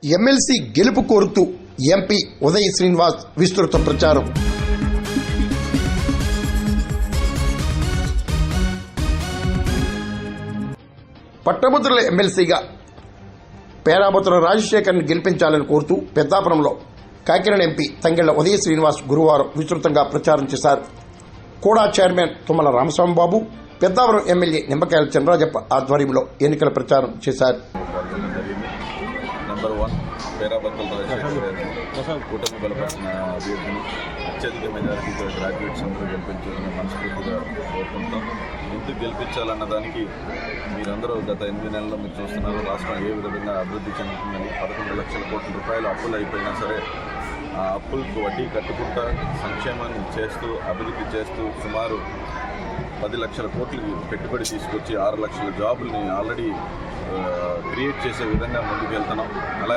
MLC గెలుపు కోరుతూ MP Uday Srinivas విస్తృత ప్రచారం. పట్టభద్రుల ఎమ్మెల్సీగా పేరాబతుల రాజశేఖర్ని గెలిపించాలని కోరుతూ పెద్దాపురంలో కాకినాడ ఎంపీ తంగెళ్ల ఉదయ్ శ్రీనివాస్ గురువారం విస్తృతంగా ప్రచారం చేశారు. కోడా చైర్మన్ తుమ్మల రామస్వామిబాబు, పెద్దాపురం ఎమ్మెల్యే నిమ్మకాయల చంద్రరాజప్ప ఆధ్వర్యంలో ఎన్నికల ప్రచారం చేశారు. నంబర్ 1 పేరాబత్తుల రాజశేఖర్ కూటమి బలపరిచిన అభ్యర్థిని అత్యధిక మెజారిటీతో గ్రాడ్యుయేట్స్ అందరూ గెలిపించాలని మనస్ఫూర్తిగా కోరుకుంటాం. ఎందుకు గెలిపించాలన్న దానికి మీరందరూ గత 8 నెలల్లో మీరు చూస్తున్నారు రాష్ట్రం ఏ విధంగా అభివృద్ధి చెందుతుందని. 11 లక్షల కోట్ల రూపాయలు అప్పులు అయిపోయినా సరే ఆ అప్పులకు వడ్డీ కట్టుకుంటా సంక్షేమాన్ని చేస్తూ అభివృద్ధి చేస్తూ సుమారు 10 లక్షల కోట్లు పెట్టుబడి తీసుకొచ్చి 6 లక్షల జాబుల్ని ఆల్రెడీ క్రియేట్ చేసే విధంగా ముందుకు వెళ్తున్నాం.